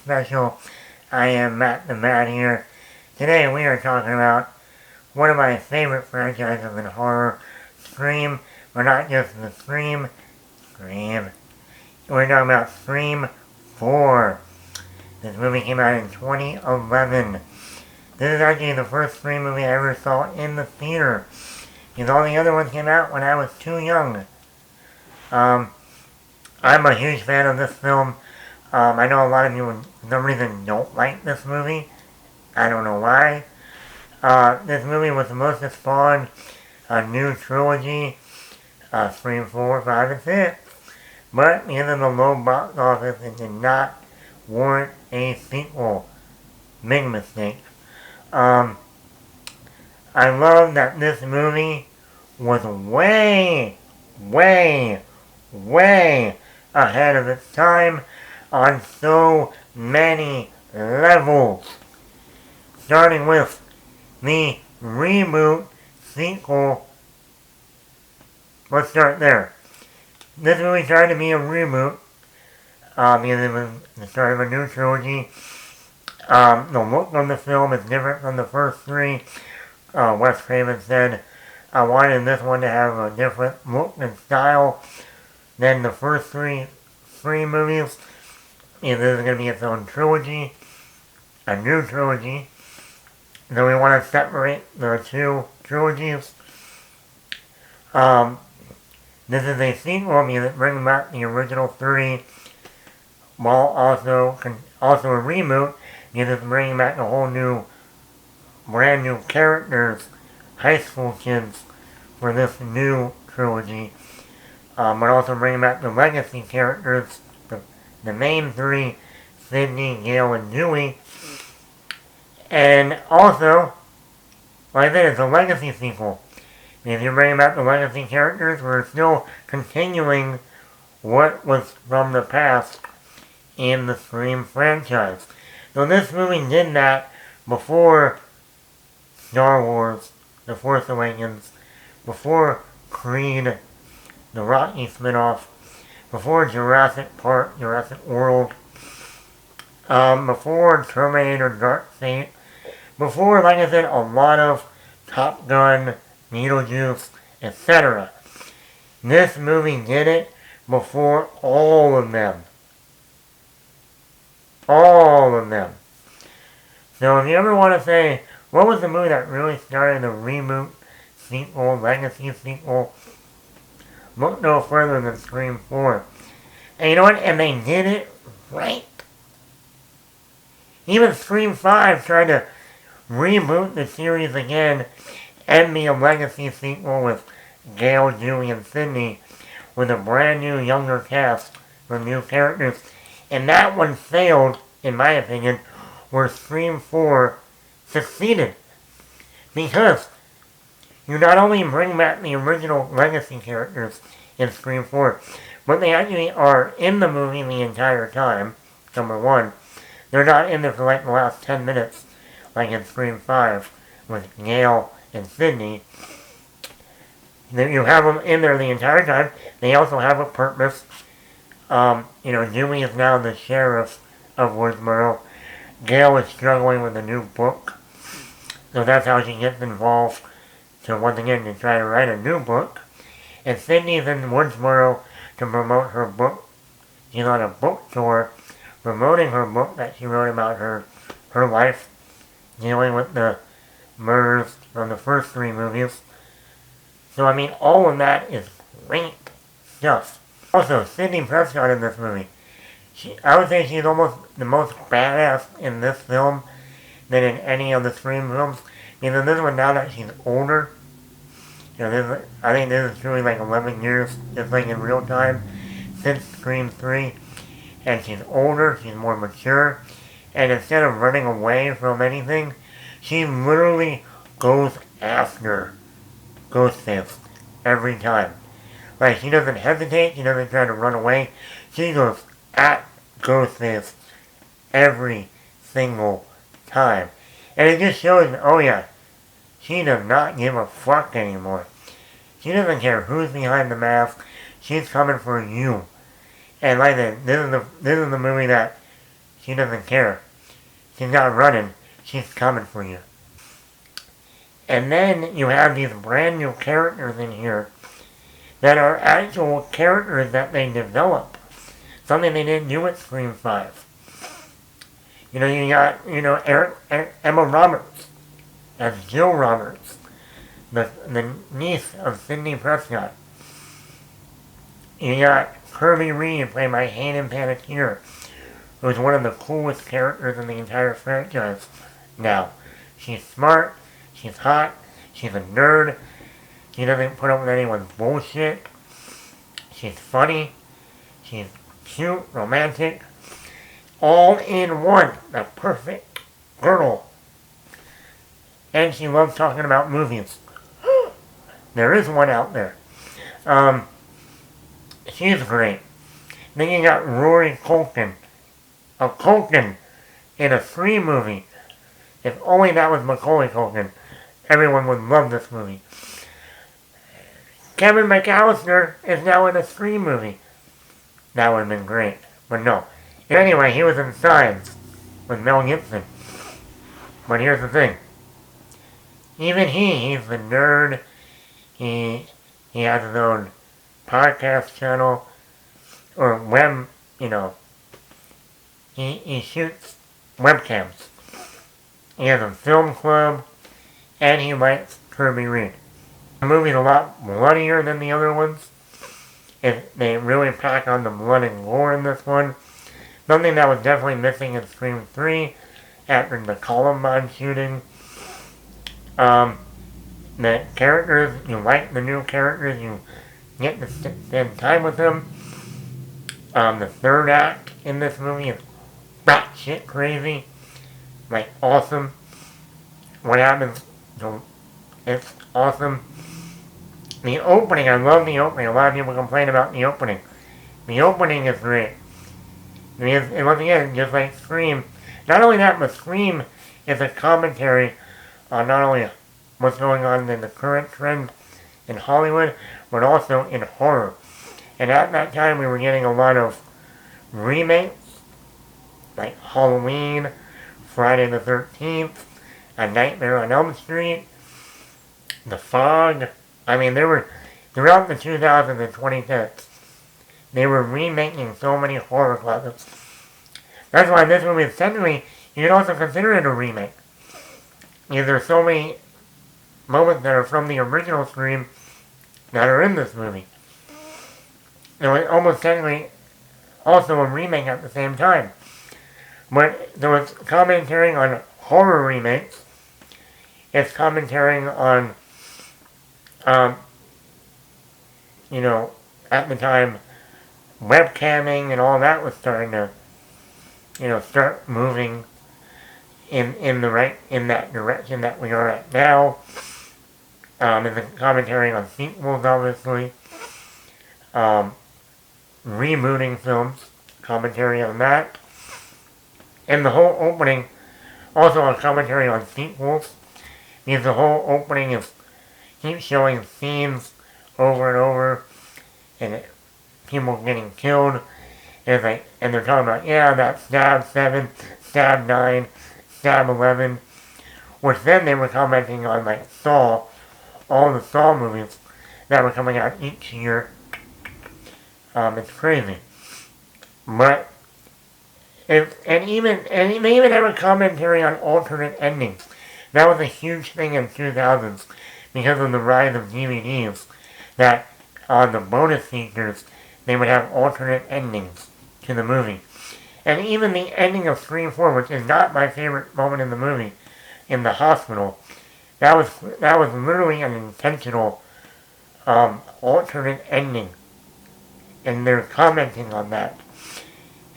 special. I am Matt the Matt here. Today we are talking about one of my favorite franchises in horror, Scream, but not just the Scream. We're talking about Scream 4. This movie came out in 2011. This is actually the first Scream movie I ever saw in the theater, because all the other ones came out when I was too young. I'm a huge fan of this film. I know a lot of you, for some reason, don't like this movie. I don't know why. This movie was supposed to spawn a new trilogy, Scream 4, 5, and 6. But because of the low box office, it did not warrant a sequel. Big mistake. I love that this movie was way ahead of its time on so many levels. Starting with the reboot sequel. Let's start there. This movie tried to be a reboot because it was the start of a new trilogy. The look of the film is different from the first three. Wes Craven said, I wanted this one to have a different look and style than the first three movies. And this is going to be its own trilogy, a new trilogy. So we want to separate the two trilogies. This is a sequel because it brings back the original three, while also a reboot because it's bringing back a whole new, brand new characters, high school kids, for this new trilogy. But also bringing back the legacy characters, the main three, Sydney, Gail, and Dewey. And also, like I said, it's a legacy sequel. If you're bringing back the legacy characters, we're still continuing what was from the past in the Scream franchise. So this movie did that before Star Wars, The Force Awakens, before Creed, the Rocky spinoff, before Jurassic Park, Jurassic World, before Terminator Dark Fate, before, like I said, a lot of Top Gun, Beetlejuice, etc. This movie did it before all of them. All of them. So if you ever want to say, what was the movie that really started the reboot, sequel, legacy sequel, look no further than Scream 4. And you know what? And they did it right. Even Scream 5 tried to reboot the series again and be a legacy sequel with Gail, Dewey, and Sydney with a brand new younger cast with new characters. And that one failed, in my opinion, where Scream 4 succeeded. Because you not only bring back the original legacy characters in Scream 4, but they actually are in the movie the entire time, number one. They're not in there for like the last 10 minutes, like in Scream 5, with Gail and Sydney. You have them in there the entire time. They also have a purpose. Dewey is now the sheriff of Woodsboro. Gail is struggling with a new book. So that's how she gets involved to, once again, to try to write a new book. And Sydney's in Woodsboro to promote her book. She's on a book tour promoting her book that she wrote about her life, dealing with the murders from the first three movies. So, I mean, all of that is great stuff. Also, Sidney Prescott in this movie. I would say she's almost the most badass in this film than in any of the Scream films. Because in this one, now that she's older, I think this is truly like 11 years, just like in real time, since Scream 3. And she's older, she's more mature, and instead of running away from anything, she literally goes after Ghostface every time. Like, she doesn't hesitate, she doesn't try to run away, she goes at Ghostface every single time. And it just shows, oh yeah, she does not give a fuck anymore. She doesn't care who's behind the mask, she's coming for you. And like I said, this is the movie that She doesn't care. She's not running. She's coming for you. And then you have these brand new characters in here that are actual characters that they develop. Something they didn't do with Scream 5. You know, you got, Emma Roberts as Jill Roberts, the niece of Sidney Prescott. You got Kirby Reed, played by Hayden Panettiere, who's one of the coolest characters in the entire franchise now. She's smart, she's hot, she's a nerd, she doesn't put up with anyone's bullshit, she's funny, she's cute, romantic, all in one, the perfect girl. And she loves talking about movies. There is one out there. She's great. Then you got Rory Culkin. A Culkin in a Scream movie. If only that was Macaulay Culkin, everyone would love this movie. Kevin McAllister is now in a Scream movie. That would have been great, but no. Anyway, he was in Signs with Mel Gibson. But here's the thing. Even he's the nerd. He has his own podcast channel, or web, he shoots webcams. He has a film club, and he likes Kirby Reed. The movie's a lot bloodier than the other ones. They really pack on the blood and gore in this one. Something that was definitely missing in Scream 3 after the Columbine shooting. The characters, you like the new characters, you get to spend time with them. The third act in this movie is batshit crazy. Like, awesome. What happens, it's awesome. The opening, I love the opening. A lot of people complain about the opening. The opening is great. And once again, just like Scream, not only that, but Scream is a commentary on not only what's going on in the current trend in Hollywood, but also in horror. And at that time, we were getting a lot of remakes, like Halloween, Friday the 13th, A Nightmare on Elm Street, The Fog. I mean, there were, throughout the 2000s and 2010s, they were remaking so many horror classics. That's why this movie is technically, you can also consider it a remake. Because there are so many moments that are from the original Scream that are in this movie. It's almost technically also a remake at the same time. But so it's commentary on horror remakes. It's commentary on, at the time, webcamming and all that was starting to, start moving in that direction that we are at now. It's a commentary on sequels, obviously. Rebooting films, commentary on that. And the whole opening, also a commentary on sequels. Because the whole opening is keeps showing scenes over and over, and people getting killed. And they're talking about, that stab 7, stab 9, stab 11. Which then they were commenting on, like, Saw, all the Saw movies that were coming out each year. It's crazy. But, they even have a commentary on alternate endings. That was a huge thing in 2000s because of the rise of DVDs. That on the bonus features, they would have alternate endings to the movie. And even the ending of Scream 4, which is not my favorite moment in the movie, in the hospital, that was literally an intentional alternate ending. And they're commenting on that.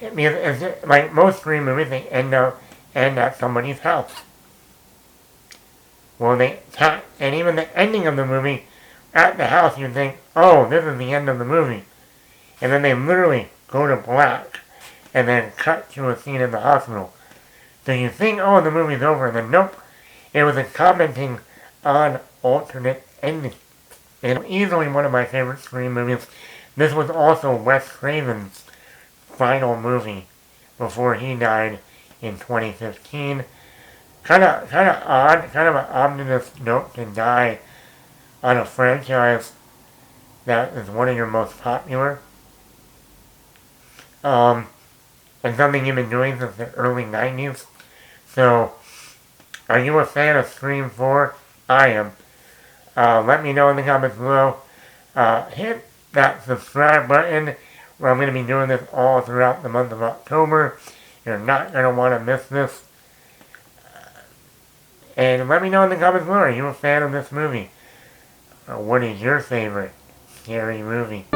Because, like most Scream movies, they end at somebody's house. Well, and even the ending of the movie, at the house, you think, oh, this is the end of the movie. And then they literally go to black, and then cut to a scene in the hospital. So you think, oh, the movie's over, and then nope. It was a commenting on alternate endings. And easily one of my favorite Scream movies. This was also Wes Craven's final movie before he died in 2015. Kind of odd, kind of an ominous note to die on a franchise that is one of your most popular. And something you've been doing since the early 90s. So, are you a fan of Scream 4? I am. Let me know in the comments below. Hit that subscribe button, where I'm going to be doing this all throughout the month of October. You're not going to want to miss this. And let me know in the comments below, are you a fan of this movie? What is your favorite scary movie?